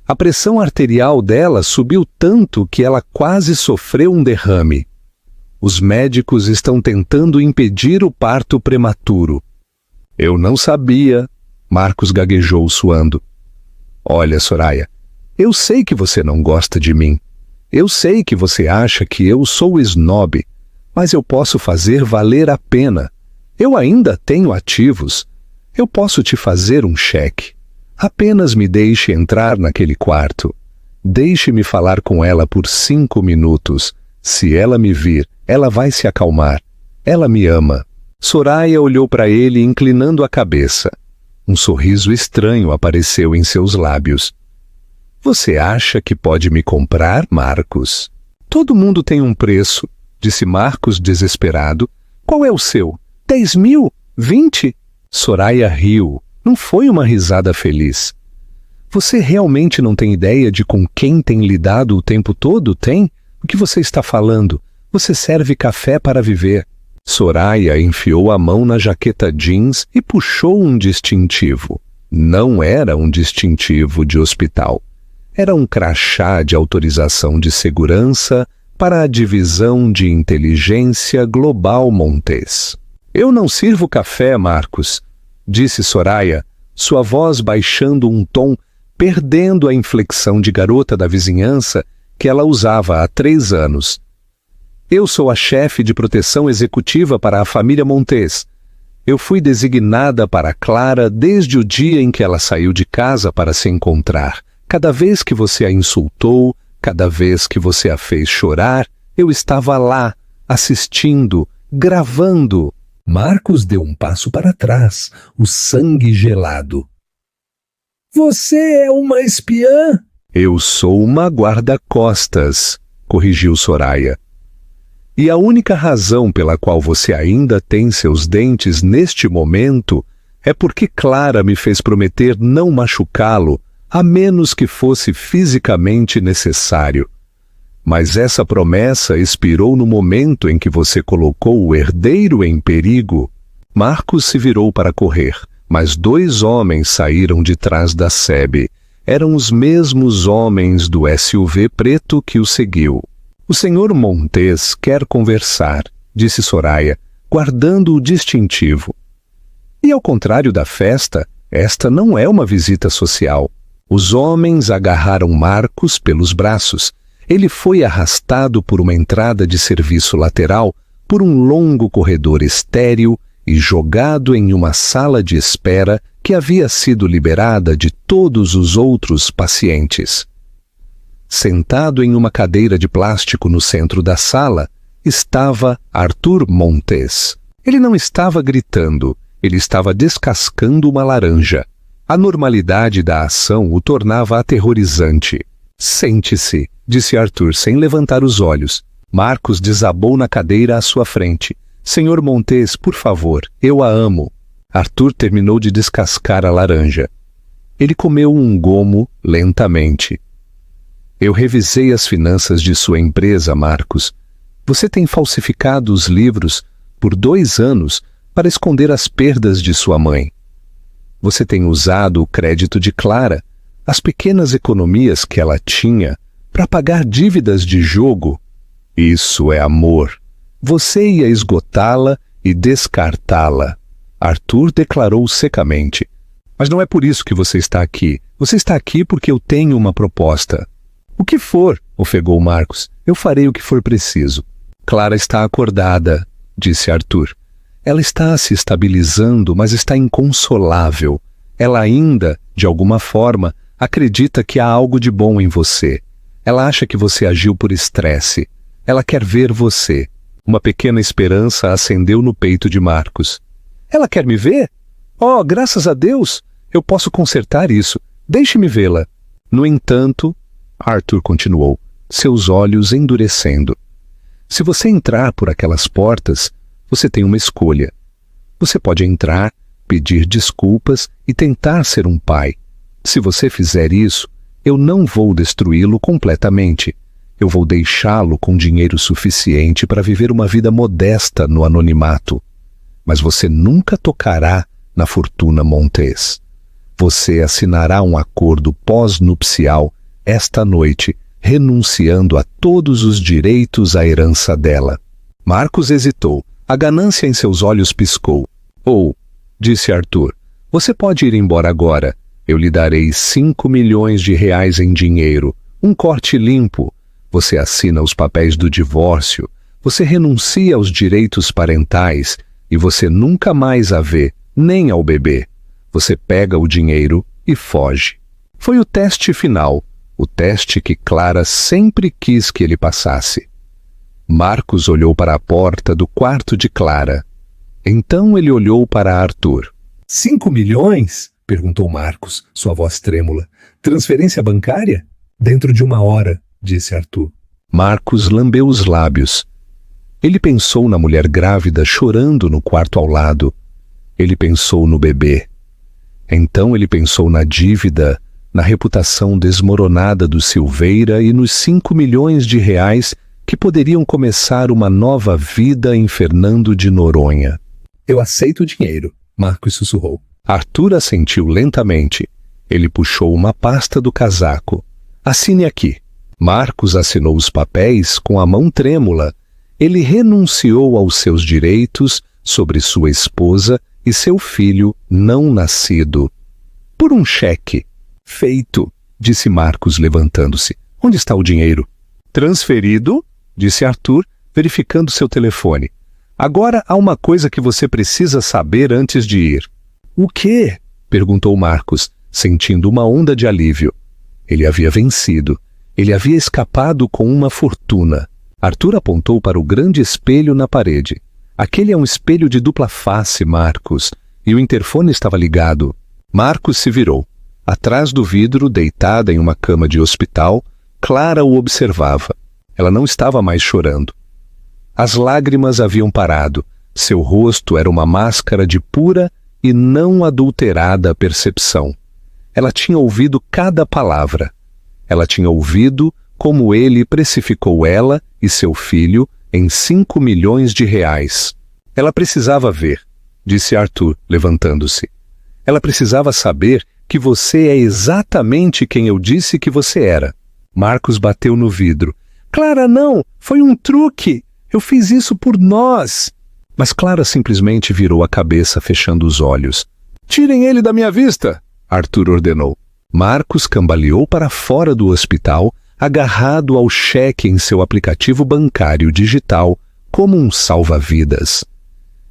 A pressão arterial dela subiu tanto que ela quase sofreu um derrame. Os médicos estão tentando impedir o parto prematuro. Eu não sabia, Marcos gaguejou suando. Olha, Soraya, eu sei que você não gosta de mim. Eu sei que você acha que eu sou snob, mas eu posso fazer valer a pena. Eu ainda tenho ativos. Eu posso te fazer um cheque. Apenas me deixe entrar naquele quarto. Deixe-me falar com ela por 5 minutos. Se ela me vir, ela vai se acalmar. Ela me ama. Soraya olhou para ele inclinando a cabeça. Um sorriso estranho apareceu em seus lábios. Você acha que pode me comprar, Marcos? Todo mundo tem um preço, disse Marcos desesperado. Qual é o seu? 10 mil? 20? Soraya riu. Não foi uma risada feliz. Você realmente não tem ideia de com quem tem lidado o tempo todo, tem? O que você está falando? Você serve café para viver. Soraya enfiou a mão na jaqueta jeans e puxou um distintivo. Não era um distintivo de hospital. Era um crachá de autorização de segurança para a Divisão de Inteligência Global Montes. Eu não sirvo café, Marcos, disse Soraya, sua voz baixando um tom, perdendo a inflexão de garota da vizinhança que ela usava há 3 anos. Eu sou a chefe de proteção executiva para a família Montes. Eu fui designada para Clara desde o dia em que ela saiu de casa para se encontrar. Cada vez que você a insultou, cada vez que você a fez chorar, eu estava lá, assistindo, gravando. Marcos deu um passo para trás, o sangue gelado. Você é uma espiã? Eu sou uma guarda-costas, corrigiu Soraya. E a única razão pela qual você ainda tem seus dentes neste momento é porque Clara me fez prometer não machucá-lo, a menos que fosse fisicamente necessário. Mas essa promessa expirou no momento em que você colocou o herdeiro em perigo. Marcos se virou para correr, mas 2 homens saíram de trás da sebe. Eram os mesmos homens do SUV preto que o seguiu. O senhor Montes quer conversar, disse Soraya, guardando o distintivo. E ao contrário da festa, esta não é uma visita social. Os homens agarraram Marcos pelos braços. Ele foi arrastado por uma entrada de serviço lateral, por um longo corredor estéril e jogado em uma sala de espera que havia sido liberada de todos os outros pacientes. Sentado em uma cadeira de plástico no centro da sala, estava Arthur Montes. Ele não estava gritando, ele estava descascando uma laranja. A normalidade da ação o tornava aterrorizante. Sente-se, disse Arthur sem levantar os olhos. Marcos desabou na cadeira à sua frente. Senhor Montes, por favor, eu a amo. Arthur terminou de descascar a laranja. Ele comeu um gomo lentamente. Eu revisei as finanças de sua empresa, Marcos. Você tem falsificado os livros por 2 anos para esconder as perdas de sua mãe. Você tem usado o crédito de Clara, as pequenas economias que ela tinha, para pagar dívidas de jogo. Isso é amor. Você ia esgotá-la e descartá-la. Arthur declarou secamente. Mas não é por isso que você está aqui. Você está aqui porque eu tenho uma proposta. O que for, ofegou Marcos. Eu farei o que for preciso. Clara está acordada, disse Arthur. Ela está se estabilizando, mas está inconsolável. Ela ainda, de alguma forma, acredita que há algo de bom em você. Ela acha que você agiu por estresse. Ela quer ver você. Uma pequena esperança acendeu no peito de Marcos. Ela quer me ver? Oh, graças a Deus! Eu posso consertar isso. Deixe-me vê-la. No entanto, Arthur continuou, seus olhos endurecendo. Se você entrar por aquelas portas, você tem uma escolha. Você pode entrar, pedir desculpas e tentar ser um pai. Se você fizer isso, eu não vou destruí-lo completamente. Eu vou deixá-lo com dinheiro suficiente para viver uma vida modesta no anonimato. Mas você nunca tocará na fortuna Montes. Você assinará um acordo pós-nupcial esta noite, renunciando a todos os direitos à herança dela. Marcos hesitou. A ganância em seus olhos piscou. Disse Arthur, você pode ir embora agora. Eu lhe darei 5 milhões de reais em dinheiro, um corte limpo. Você assina os papéis do divórcio, você renuncia aos direitos parentais e você nunca mais a vê, nem ao bebê. Você pega o dinheiro e foge. Foi o teste final, o teste que Clara sempre quis que ele passasse. Marcos olhou para a porta do quarto de Clara. Então ele olhou para Arthur. 5 milhões? Perguntou Marcos, sua voz trêmula. Transferência bancária? Dentro de 1 hora, disse Arthur. Marcos lambeu os lábios. Ele pensou na mulher grávida chorando no quarto ao lado. Ele pensou no bebê. Então ele pensou na dívida, na reputação desmoronada do Silveira e nos 5 milhões de reais que poderiam começar uma nova vida em Fernando de Noronha. Eu aceito o dinheiro, Marcos sussurrou. Arthur assentiu lentamente. Ele puxou uma pasta do casaco. Assine aqui. Marcos assinou os papéis com a mão trêmula. Ele renunciou aos seus direitos sobre sua esposa e seu filho não nascido. Por um cheque. Feito, disse Marcos levantando-se. Onde está o dinheiro? Transferido, disse Arthur, verificando seu telefone. Agora há uma coisa que você precisa saber antes de ir. O quê? Perguntou Marcos, sentindo uma onda de alívio. Ele havia vencido. Ele havia escapado com uma fortuna. Arthur apontou para o grande espelho na parede. Aquele é um espelho de dupla face, Marcos, e o interfone estava ligado. Marcos se virou. Atrás do vidro, deitada em uma cama de hospital, Clara o observava. Ela não estava mais chorando. As lágrimas haviam parado. Seu rosto era uma máscara de pura e não adulterada percepção. Ela tinha ouvido cada palavra. Ela tinha ouvido como ele precificou ela e seu filho em 5 milhões de reais. Ela precisava ver, disse Arthur, levantando-se. Ela precisava saber que você é exatamente quem eu disse que você era. Marcos bateu no vidro. Clara, não! Foi um truque! Eu fiz isso por nós! Mas Clara simplesmente virou a cabeça, fechando os olhos. Tirem ele da minha vista! Arthur ordenou. Marcos cambaleou para fora do hospital, agarrado ao cheque em seu aplicativo bancário digital, como um salva-vidas.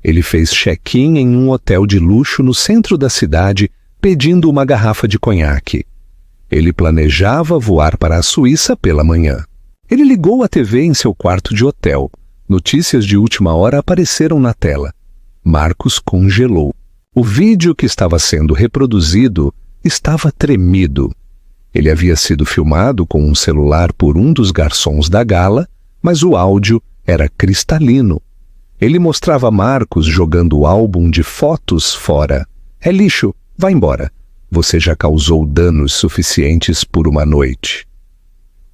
Ele fez check-in em um hotel de luxo no centro da cidade, pedindo uma garrafa de conhaque. Ele planejava voar para a Suíça pela manhã. Ele ligou a TV em seu quarto de hotel. Notícias de última hora apareceram na tela. Marcos congelou. O vídeo que estava sendo reproduzido estava tremido. Ele havia sido filmado com um celular por um dos garçons da gala, mas o áudio era cristalino. Ele mostrava Marcos jogando o álbum de fotos fora. É lixo, vá embora. Você já causou danos suficientes por uma noite.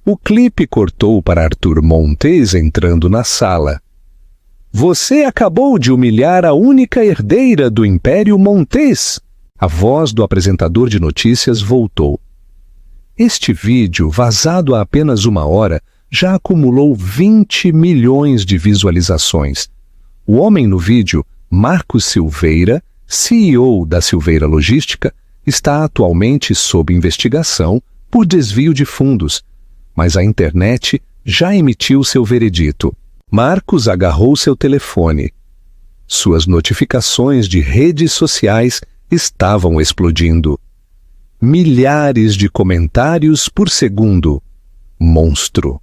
O clipe cortou para Arthur Montes entrando na sala. Você acabou de humilhar a única herdeira do Império Montes. A voz do apresentador de notícias voltou. Este vídeo, vazado há apenas 1 hora, já acumulou 20 milhões de visualizações. O homem no vídeo, Marcos Silveira, CEO da Silveira Logística, está atualmente sob investigação por desvio de fundos, mas a internet já emitiu seu veredito. Marcos agarrou seu telefone. Suas notificações de redes sociais estavam explodindo. Milhares de comentários por segundo. Monstro.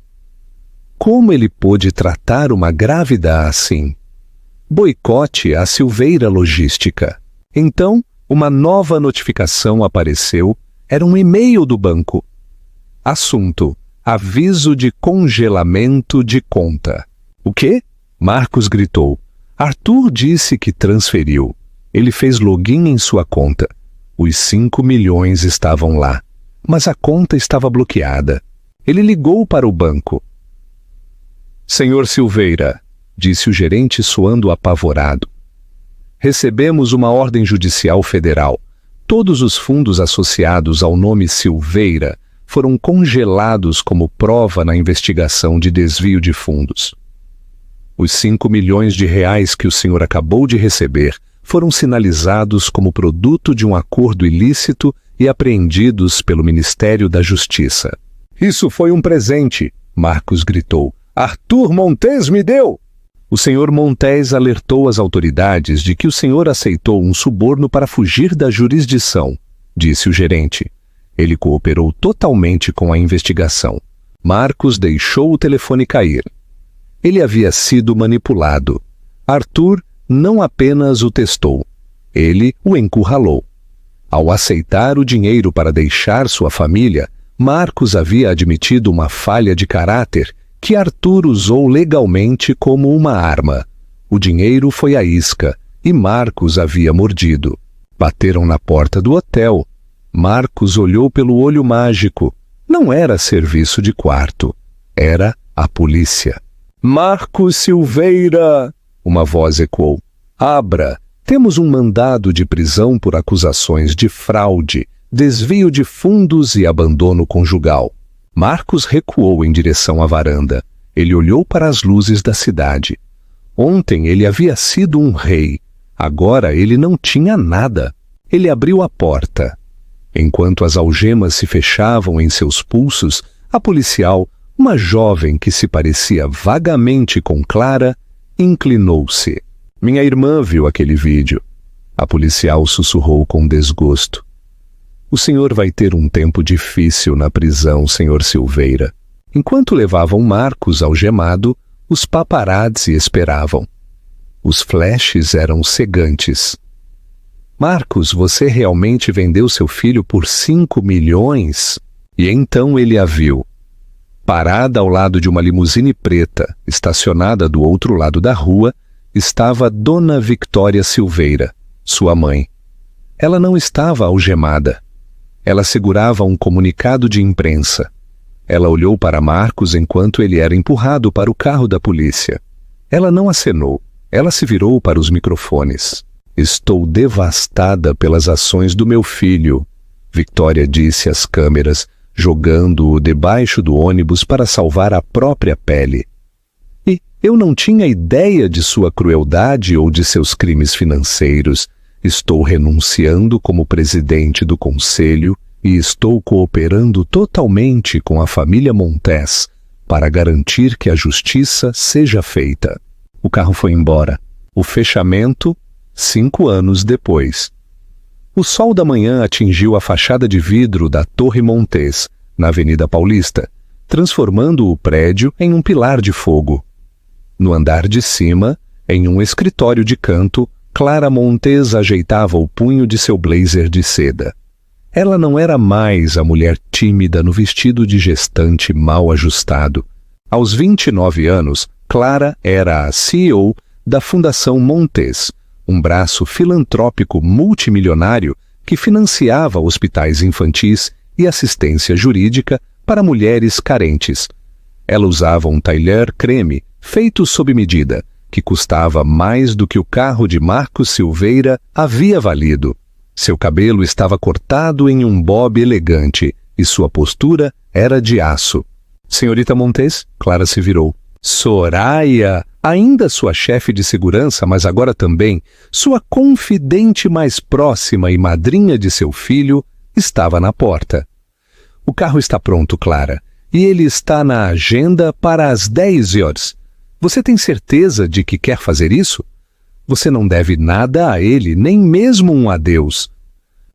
Como ele pôde tratar uma grávida assim? Boicote a Silveira Logística. Então, uma nova notificação apareceu. Era um e-mail do banco. Assunto: aviso de congelamento de conta. O quê? Marcos gritou. Arthur disse que transferiu. Ele fez login em sua conta. Os 5 milhões estavam lá, mas a conta estava bloqueada. Ele ligou para o banco. Senhor Silveira, disse o gerente soando apavorado. Recebemos uma ordem judicial federal. Todos os fundos associados ao nome Silveira foram congelados como prova na investigação de desvio de fundos. Os 5 milhões de reais que o senhor acabou de receber foram sinalizados como produto de um acordo ilícito e apreendidos pelo Ministério da Justiça. Isso foi um presente, Marcos gritou. Arthur Montes me deu! O senhor Montes alertou as autoridades de que o senhor aceitou um suborno para fugir da jurisdição, disse o gerente. Ele cooperou totalmente com a investigação. Marcos deixou o telefone cair. Ele havia sido manipulado. Arthur não apenas o testou, ele o encurralou. Ao aceitar o dinheiro para deixar sua família, Marcos havia admitido uma falha de caráter que Arthur usou legalmente como uma arma. O dinheiro foi à isca e Marcos havia mordido. Bateram na porta do hotel. Marcos olhou pelo olho mágico. Não era serviço de quarto. Era a polícia. Marcos Silveira! Uma voz ecoou. Abra! Temos um mandado de prisão por acusações de fraude, desvio de fundos e abandono conjugal. Marcos recuou em direção à varanda. Ele olhou para as luzes da cidade. Ontem ele havia sido um rei. Agora ele não tinha nada. Ele abriu a porta. Enquanto as algemas se fechavam em seus pulsos, a policial, uma jovem que se parecia vagamente com Clara, inclinou-se. Minha irmã viu aquele vídeo. A policial sussurrou com desgosto. O senhor vai ter um tempo difícil na prisão, senhor Silveira. Enquanto levavam Marcos algemado, os paparazzi esperavam. Os flashes eram cegantes. Marcos, você realmente vendeu seu filho por 5 milhões? E então ele a viu. Parada ao lado de uma limusine preta, estacionada do outro lado da rua, estava Dona Victória Silveira, sua mãe. Ela não estava algemada. Ela segurava um comunicado de imprensa. Ela olhou para Marcos enquanto ele era empurrado para o carro da polícia. Ela não acenou. Ela se virou para os microfones. Estou devastada pelas ações do meu filho, Victória disse às câmeras, jogando-o debaixo do ônibus para salvar a própria pele. E eu não tinha ideia de sua crueldade ou de seus crimes financeiros. Estou renunciando como presidente do conselho e estou cooperando totalmente com a família Montes para garantir que a justiça seja feita. O carro foi embora. O fechamento, 5 anos depois. O sol da manhã atingiu a fachada de vidro da Torre Montes, na Avenida Paulista, transformando o prédio em um pilar de fogo. No andar de cima, em um escritório de canto, Clara Montes ajeitava o punho de seu blazer de seda. Ela não era mais a mulher tímida no vestido de gestante mal ajustado. Aos 29 anos, Clara era a CEO da Fundação Montes, um braço filantrópico multimilionário que financiava hospitais infantis e assistência jurídica para mulheres carentes. Ela usava um tailleur creme feito sob medida, que custava mais do que o carro de Marcos Silveira havia valido. Seu cabelo estava cortado em um bob elegante e sua postura era de aço. Senhorita Montes, Clara se virou. Soraya, ainda sua chefe de segurança, mas agora também sua confidente mais próxima e madrinha de seu filho, estava na porta. O carro está pronto, Clara, e ele está na agenda para as 10 horas. Você tem certeza de que quer fazer isso? Você não deve nada a ele, nem mesmo um adeus.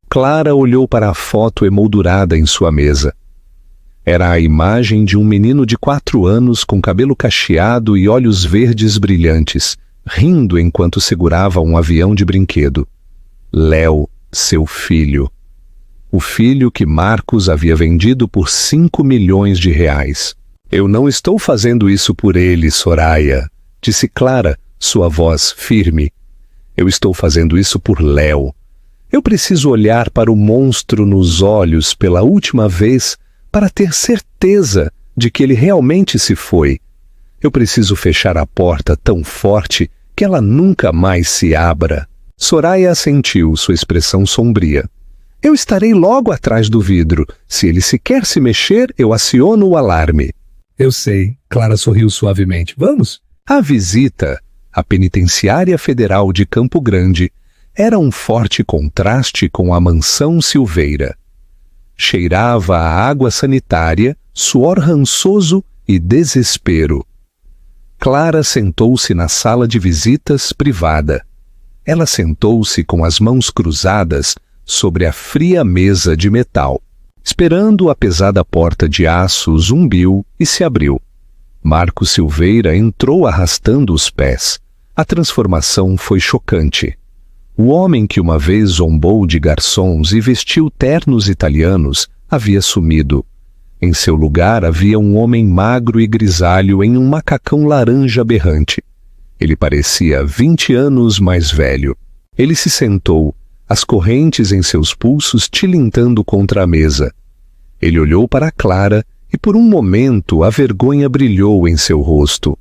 Clara olhou para a foto emoldurada em sua mesa. Era a imagem de um menino de 4 anos com cabelo cacheado e olhos verdes brilhantes, rindo enquanto segurava um avião de brinquedo. Léo, seu filho. O filho que Marcos havia vendido por 5 milhões de reais. Eu não estou fazendo isso por ele, Soraya, disse Clara, sua voz firme. Eu estou fazendo isso por Léo. Eu preciso olhar para o monstro nos olhos pela última vez para ter certeza de que ele realmente se foi. Eu preciso fechar a porta tão forte que ela nunca mais se abra. Soraya assentiu, sua expressão sombria. Eu estarei logo atrás do vidro. Se ele sequer se mexer, eu aciono o alarme. Eu sei, Clara sorriu suavemente. Vamos? A visita à Penitenciária Federal de Campo Grande era um forte contraste com a mansão Silveira. Cheirava a água sanitária, suor rançoso e desespero. Clara sentou-se na sala de visitas privada. Ela sentou-se com as mãos cruzadas sobre a fria mesa de metal. Esperando, a pesada porta de aço zumbiu e se abriu. Marcos Silveira entrou arrastando os pés. A transformação foi chocante. O homem que uma vez zombou de garçons e vestiu ternos italianos havia sumido. Em seu lugar havia um homem magro e grisalho em um macacão laranja berrante. Ele parecia 20 anos mais velho. Ele se sentou, as correntes em seus pulsos tilintando contra a mesa. Ele olhou para Clara e por um momento a vergonha brilhou em seu rosto.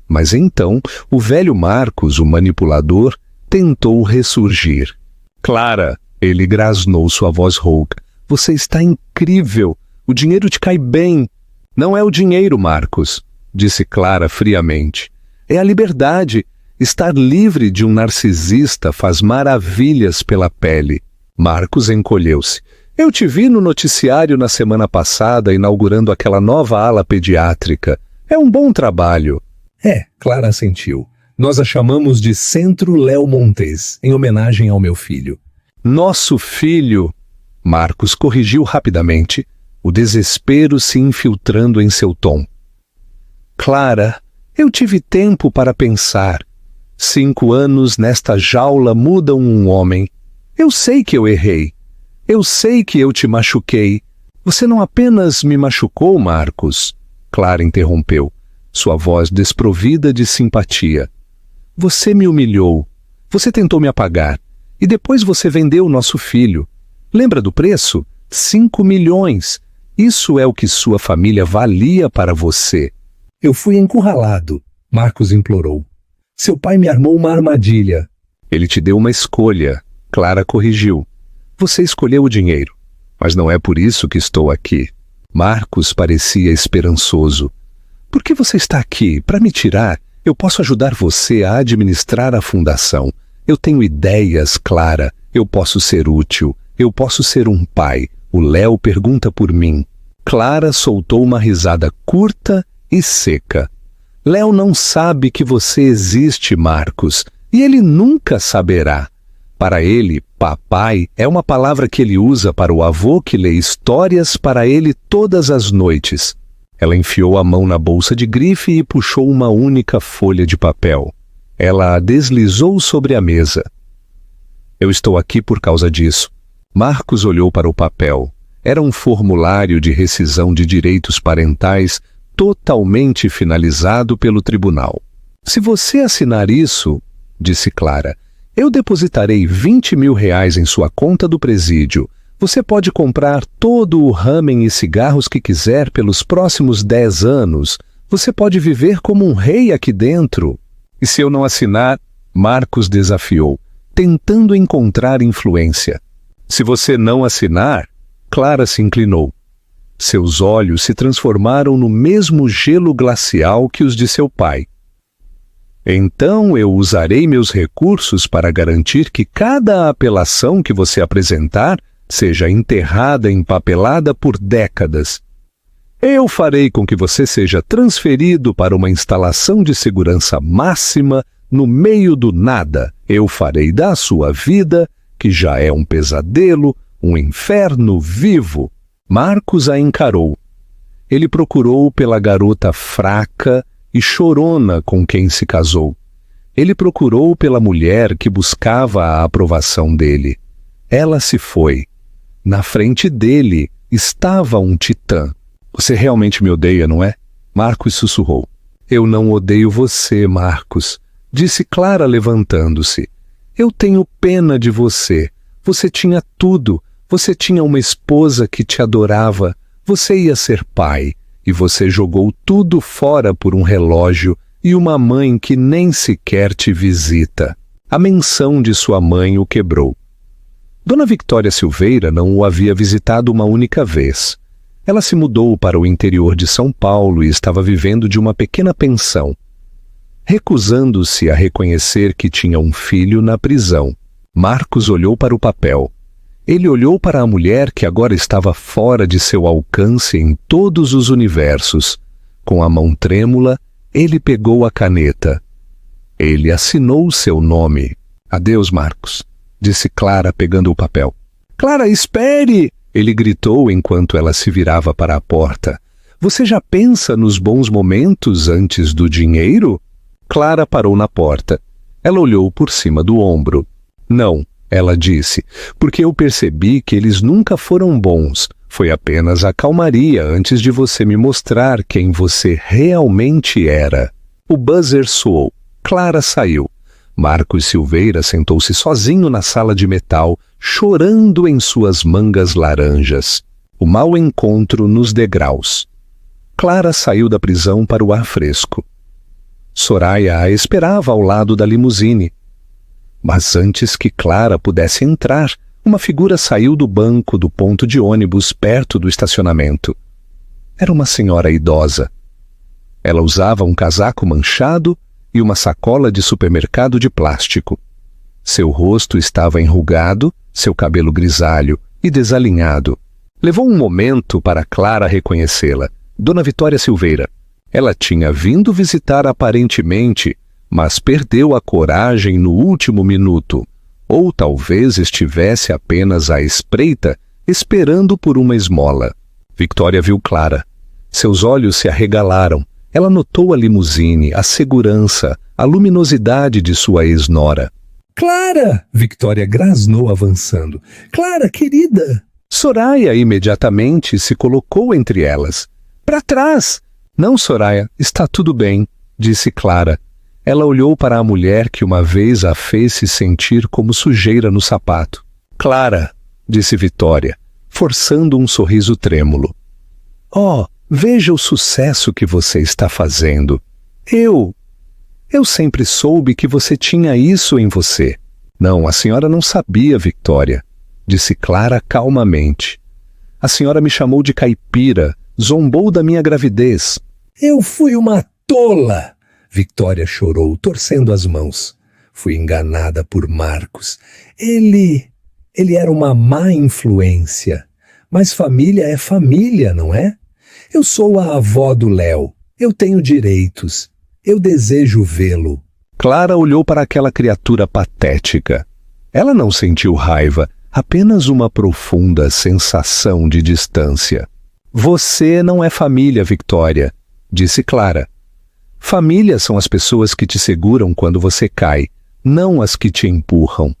Mas então o velho Marcos, o manipulador, tentou ressurgir. Clara, ele grasnou sua voz rouca. Você está incrível. O dinheiro te cai bem. Não é o dinheiro, Marcos, disse Clara friamente. É a liberdade. Estar livre de um narcisista faz maravilhas pela pele. Marcos encolheu-se. Eu te vi no noticiário na semana passada inaugurando aquela nova ala pediátrica. É um bom trabalho. Clara assentiu. Nós a chamamos de Centro Léo Montes, em homenagem ao meu filho. Nosso filho! Marcos corrigiu rapidamente, o desespero se infiltrando em seu tom. Clara, eu tive tempo para pensar. 5 anos nesta jaula mudam um homem. Eu sei que eu errei. Eu sei que eu te machuquei. Você não apenas me machucou, Marcos. Clara interrompeu, sua voz desprovida de simpatia. Você me humilhou. Você tentou me apagar. E depois você vendeu nosso filho. Lembra do preço? 5 milhões. Isso é o que sua família valia para você. Eu fui encurralado, Marcos implorou. Seu pai me armou uma armadilha. Ele te deu uma escolha. Clara corrigiu. Você escolheu o dinheiro. Mas não é por isso que estou aqui. Marcos parecia esperançoso. Por que você está aqui? Para me tirar? Eu posso ajudar você a administrar a fundação. Eu tenho ideias, Clara. Eu posso ser útil. Eu posso ser um pai. O Léo pergunta por mim. Clara soltou uma risada curta e seca. Léo não sabe que você existe, Marcos, e ele nunca saberá. Para ele, papai é uma palavra que ele usa para o avô que lê histórias para ele todas as noites. Ela enfiou a mão na bolsa de grife e puxou uma única folha de papel. Ela a deslizou sobre a mesa. Eu estou aqui por causa disso. Marcos olhou para o papel. Era um formulário de rescisão de direitos parentais totalmente finalizado pelo tribunal. Se você assinar isso, disse Clara, eu depositarei 20 mil reais em sua conta do presídio. Você pode comprar todo o ramen e cigarros que quiser pelos próximos 10 anos. Você pode viver como um rei aqui dentro. E se eu não assinar? Marcos desafiou, tentando encontrar influência. Se você não assinar? Clara se inclinou. Seus olhos se transformaram no mesmo gelo glacial que os de seu pai. Então eu usarei meus recursos para garantir que cada apelação que você apresentar seja enterrada empapelada por décadas. Eu farei com que você seja transferido para uma instalação de segurança máxima no meio do nada. Eu farei da sua vida, que já é um pesadelo, um inferno vivo. Marcos a encarou. Ele procurou pela garota fraca e chorona com quem se casou. Ele procurou pela mulher que buscava a aprovação dele. Ela se foi. Na frente dele estava um titã. Você realmente me odeia, não é? Marcos sussurrou. Eu não odeio você, Marcos, disse Clara levantando-se. Eu tenho pena de você. Você tinha tudo. Você tinha uma esposa que te adorava. Você ia ser pai. E você jogou tudo fora por um relógio e uma mãe que nem sequer te visita. A menção de sua mãe o quebrou. Dona Victória Silveira não o havia visitado uma única vez. Ela se mudou para o interior de São Paulo e estava vivendo de uma pequena pensão, recusando-se a reconhecer que tinha um filho na prisão. Marcos olhou para o papel. Ele olhou para a mulher que agora estava fora de seu alcance em todos os universos. Com a mão trêmula, ele pegou a caneta. Ele assinou seu nome. Adeus, Marcos, disse Clara pegando o papel. Clara, espere! Ele gritou enquanto ela se virava para a porta. Você já pensa nos bons momentos antes do dinheiro? Clara parou na porta. Ela olhou por cima do ombro. Não, ela disse, porque eu percebi que eles nunca foram bons. Foi apenas a calmaria antes de você me mostrar quem você realmente era. O buzzer soou. Clara saiu. Marcos Silveira sentou-se sozinho na sala de metal, chorando em suas mangas laranjas. O mau encontro nos degraus. Clara saiu da prisão para o ar fresco. Soraya a esperava ao lado da limusine. Mas antes que Clara pudesse entrar, uma figura saiu do banco do ponto de ônibus perto do estacionamento. Era uma senhora idosa. Ela usava um casaco manchado e uma sacola de supermercado de plástico. Seu rosto estava enrugado, seu cabelo grisalho e desalinhado. Levou um momento para Clara reconhecê-la. Dona Vitória Silveira. Ela tinha vindo visitar aparentemente, mas perdeu a coragem no último minuto. Ou talvez estivesse apenas à espreita esperando por uma esmola. Victoria viu Clara. Seus olhos se arregalaram. Ela notou a limusine, a segurança, a luminosidade de sua ex-nora. Clara! Victoria grasnou avançando. Clara, querida! Soraya imediatamente se colocou entre elas. Para trás! Não, Soraya, está tudo bem, disse Clara. Ela olhou para a mulher que uma vez a fez se sentir como sujeira no sapato. Clara, disse Victoria, forçando um sorriso trêmulo. Oh, veja o sucesso que você está fazendo. Eu sempre soube que você tinha isso em você. Não, a senhora não sabia, Victoria, disse Clara calmamente. A senhora me chamou de caipira, zombou da minha gravidez. Eu fui uma tola! Victoria chorou, torcendo as mãos. Fui enganada por Marcos. Ele era uma má influência. Mas família é família, não é? Eu sou a avó do Léo. Eu tenho direitos. Eu desejo vê-lo. Clara olhou para aquela criatura patética. Ela não sentiu raiva, apenas uma profunda sensação de distância. Você não é família, Victoria, disse Clara. Família são as pessoas que te seguram quando você cai, não as que te empurram.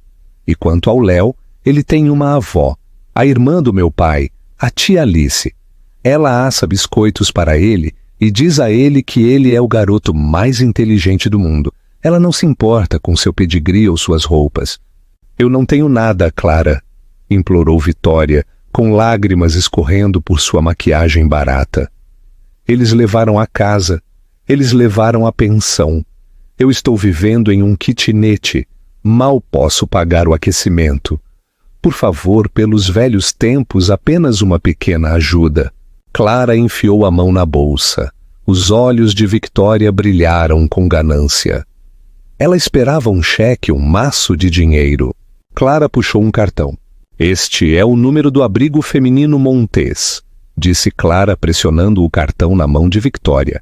E quanto ao Léo, ele tem uma avó, a irmã do meu pai, a tia Alice. Ela assa biscoitos para ele e diz a ele que ele é o garoto mais inteligente do mundo. Ela não se importa com seu pedigree ou suas roupas. Eu não tenho nada, Clara, implorou Victoria, com lágrimas escorrendo por sua maquiagem barata. Eles levaram a casa, eles levaram a pensão. Eu estou vivendo em um kitnet. Mal posso pagar o aquecimento. Por favor, pelos velhos tempos, apenas uma pequena ajuda. Clara enfiou a mão na bolsa. Os olhos de Victoria brilharam com ganância. Ela esperava um cheque, um maço de dinheiro. Clara puxou um cartão. Este é o número do abrigo feminino Montes, disse Clara, pressionando o cartão na mão de Victoria.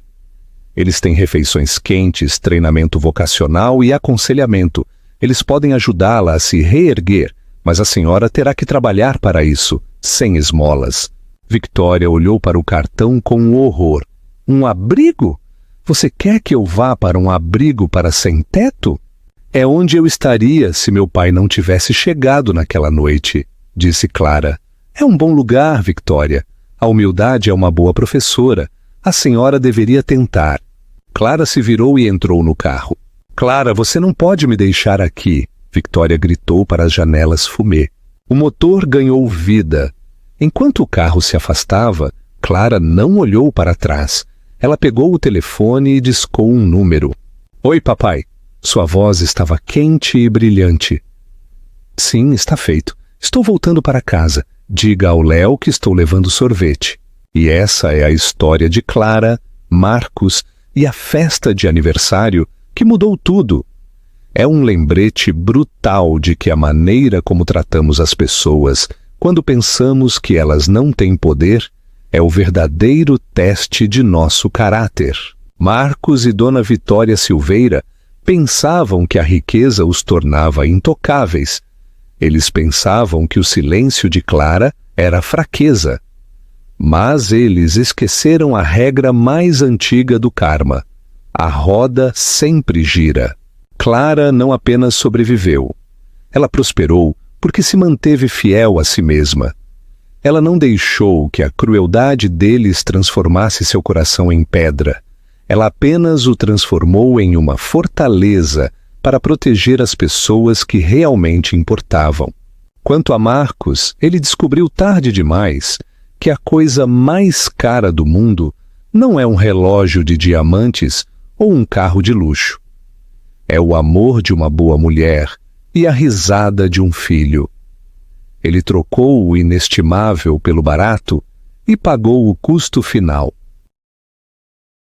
Eles têm refeições quentes, treinamento vocacional e aconselhamento. Eles podem ajudá-la a se reerguer, mas a senhora terá que trabalhar para isso, sem esmolas. Victoria olhou para o cartão com horror. Um abrigo? Você quer que eu vá para um abrigo para sem-teto? É onde eu estaria se meu pai não tivesse chegado naquela noite, disse Clara. É um bom lugar, Victoria. A humildade é uma boa professora. A senhora deveria tentar. Clara se virou e entrou no carro. Clara, você não pode me deixar aqui, Victoria gritou para as janelas fumê. O motor ganhou vida. Enquanto o carro se afastava, Clara não olhou para trás. Ela pegou o telefone e discou um número. Oi, papai. Sua voz estava quente e brilhante. Sim, está feito. Estou voltando para casa. Diga ao Léo que estou levando sorvete. E essa é a história de Clara, Marcos e a festa de aniversário que mudou tudo. É um lembrete brutal de que a maneira como tratamos as pessoas quando pensamos que elas não têm poder é o verdadeiro teste de nosso caráter. Marcos e Dona Vitória Silveira pensavam que a riqueza os tornava intocáveis. Eles pensavam que o silêncio de Clara era fraqueza. Mas eles esqueceram a regra mais antiga do karma. A roda sempre gira. Clara não apenas sobreviveu. Ela prosperou porque se manteve fiel a si mesma. Ela não deixou que a crueldade deles transformasse seu coração em pedra. Ela apenas o transformou em uma fortaleza para proteger as pessoas que realmente importavam. Quanto a Marcos, ele descobriu tarde demais que a coisa mais cara do mundo não é um relógio de diamantes ou um carro de luxo. É o amor de uma boa mulher e a risada de um filho. Ele trocou o inestimável pelo barato e pagou o custo final.